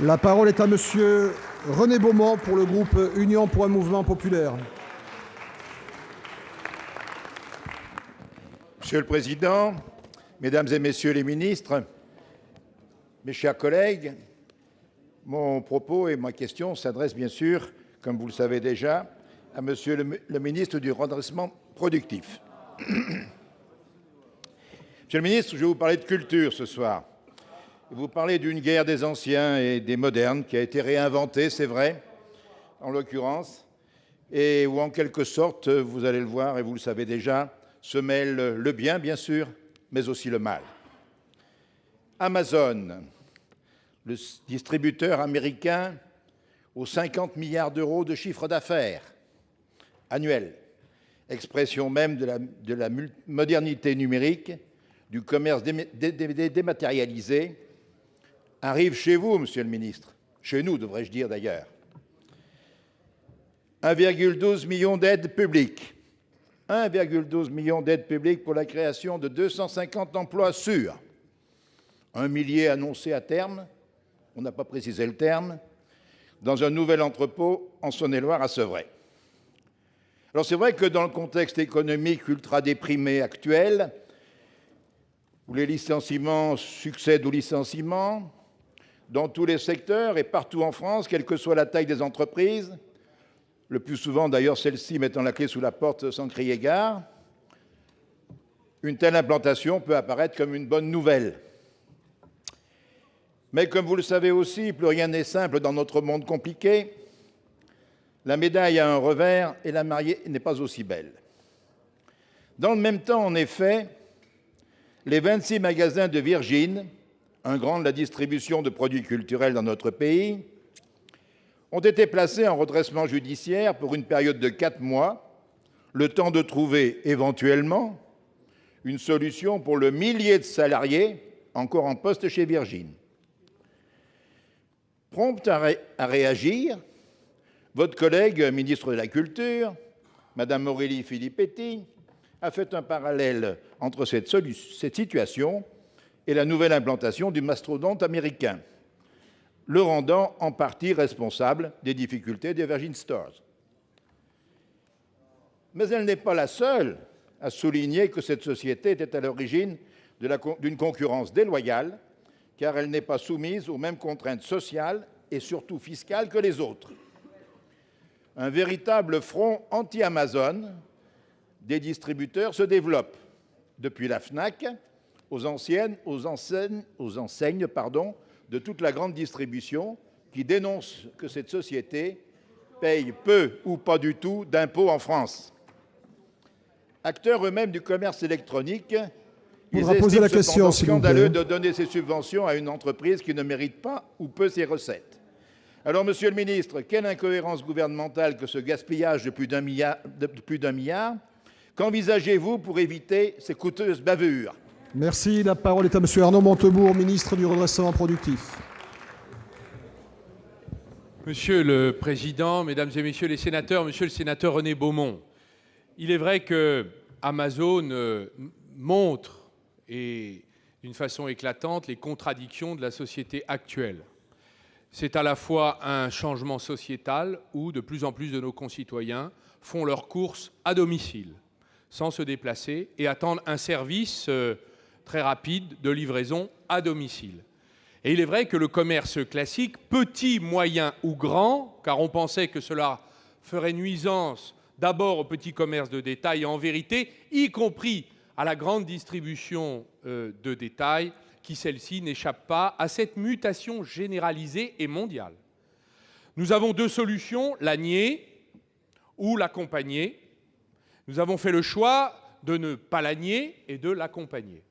La parole est à monsieur René Beaumont pour le groupe Union pour un mouvement populaire. Monsieur le Président, Mesdames et Messieurs les ministres, mes chers collègues, mon propos et ma question s'adressent bien sûr, comme vous le savez déjà, à Monsieur le ministre du Redressement productif. Monsieur le ministre, je vais vous parler de culture ce soir. Vous parlez d'une guerre des anciens et des modernes qui a été réinventée, c'est vrai, en l'occurrence, et où en quelque sorte, vous allez le voir et vous le savez déjà, se mêle le bien, bien sûr, mais aussi le mal. Amazon, le distributeur américain aux 50 milliards d'euros de chiffre d'affaires annuel, expression même de la modernité numérique, du commerce dématérialisé, arrive chez vous, monsieur le ministre, chez nous, devrais-je dire d'ailleurs. 1,12 million d'aides publiques. 1,12 million d'aides publiques pour la création de 250 emplois sûrs. 1 millier annoncé à terme, on n'a pas précisé le terme, dans un nouvel entrepôt en Saône-et-Loire à Sevray. Alors c'est vrai que dans le contexte économique ultra déprimé actuel, où les licenciements succèdent aux licenciements, dans tous les secteurs et partout en France, quelle que soit la taille des entreprises, le plus souvent d'ailleurs celles-ci mettant la clé sous la porte sans crier gare, une telle implantation peut apparaître comme une bonne nouvelle. Mais comme vous le savez aussi, plus rien n'est simple dans notre monde compliqué. La médaille a un revers et la mariée n'est pas aussi belle. Dans le même temps, en effet, les 26 magasins de Virgin, un grand de la distribution de produits culturels dans notre pays, ont été placés en redressement judiciaire pour une période de 4 mois, le temps de trouver éventuellement une solution pour le millier de salariés encore en poste chez Virgin. Prompte à réagir, votre collègue ministre de la Culture, Mme Aurélie Filippetti, a fait un parallèle entre cette situation et la nouvelle implantation du mastodonte américain, le rendant en partie responsable des difficultés des Virgin Stores. Mais elle n'est pas la seule à souligner que cette société était à l'origine d'une concurrence déloyale, car elle n'est pas soumise aux mêmes contraintes sociales et surtout fiscales que les autres. Un véritable front anti-Amazon des distributeurs se développe, depuis la FNAC aux enseignes de toute la grande distribution qui dénoncent que cette société paye peu ou pas du tout d'impôts en France. Acteurs eux-mêmes du commerce électronique, ils estiment cependant scandaleux de donner ces subventions à une entreprise qui ne mérite pas ou peu ses recettes. Alors, Monsieur le ministre, quelle incohérence gouvernementale que ce gaspillage de plus d'1 milliard. Qu'envisagez-vous pour éviter ces coûteuses bavures? Merci. La parole est à monsieur Arnaud Montebourg, ministre du Redressement productif. Monsieur le Président, Mesdames et Messieurs les sénateurs, Monsieur le sénateur René Beaumont, il est vrai que Amazon montre, et d'une façon éclatante, les contradictions de la société actuelle. C'est à la fois un changement sociétal où de plus en plus de nos concitoyens font leurs courses à domicile, sans se déplacer, et attendent un service très rapide de livraison à domicile. Et il est vrai que le commerce classique, petit, moyen ou grand, car on pensait que cela ferait nuisance d'abord au petit commerce de détail, et en vérité, y compris à la grande distribution de détail, qui celle-ci n'échappe pas à cette mutation généralisée et mondiale. Nous avons 2 solutions, la nier ou l'accompagner. Nous avons fait le choix de ne pas la nier et de l'accompagner,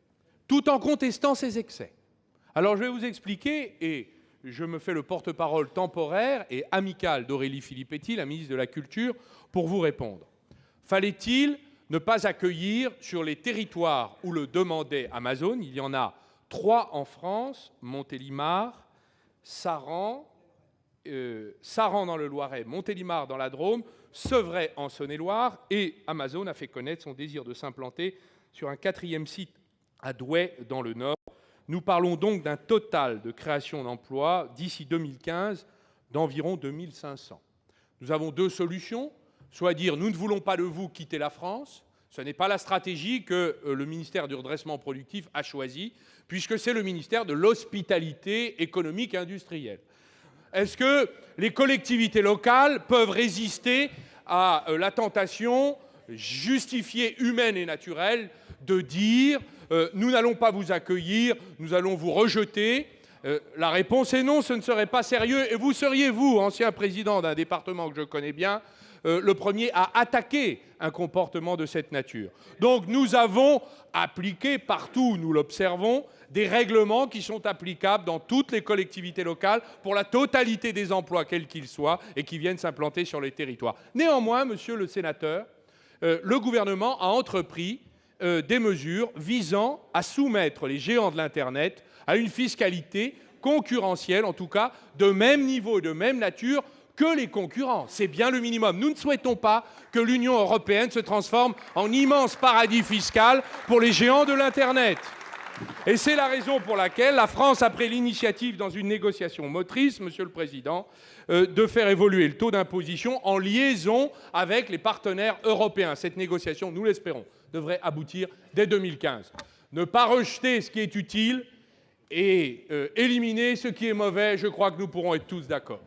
tout en contestant ses excès. Alors je vais vous expliquer, et je me fais le porte-parole temporaire et amical d'Aurélie Filippetti, la ministre de la Culture, pour vous répondre. Fallait-il ne pas accueillir sur les territoires où le demandait Amazon, il y en a 3 en France, Montélimar, Saran dans le Loiret, Montélimar dans la Drôme, Sevray en Saône-et-Loire, et Amazon a fait connaître son désir de s'implanter sur un 4e site à Douai dans le Nord, Nous parlons donc d'un total de création d'emplois d'ici 2015 d'environ 2500. Nous avons deux solutions, soit dire nous ne voulons pas de vous, quitter la France. Ce n'est pas la stratégie que le ministère du redressement productif a choisie, puisque c'est le ministère de l'hospitalité économique et industrielle. Est-ce que les collectivités locales peuvent résister à la tentation justifiée, humaine et naturelle, de dire nous n'allons pas vous accueillir, nous allons vous rejeter? La réponse est non, ce ne serait pas sérieux. Et vous seriez, vous, ancien président d'un département que je connais bien, le premier à attaquer un comportement de cette nature. Donc nous avons appliqué partout où nous l'observons des règlements qui sont applicables dans toutes les collectivités locales pour la totalité des emplois, quels qu'ils soient, et qui viennent s'implanter sur les territoires. Néanmoins, monsieur le sénateur, le gouvernement a entrepris des mesures visant à soumettre les géants de l'Internet à une fiscalité concurrentielle, en tout cas de même niveau et de même nature que les concurrents. C'est bien le minimum. Nous ne souhaitons pas que l'Union européenne se transforme en immense paradis fiscal pour les géants de l'Internet. Et c'est la raison pour laquelle la France a pris l'initiative, dans une négociation motrice, Monsieur le Président, de faire évoluer le taux d'imposition en liaison avec les partenaires européens. Cette négociation, nous l'espérons, devrait aboutir dès 2015. Ne pas rejeter ce qui est utile et éliminer ce qui est mauvais, je crois que nous pourrons être tous d'accord.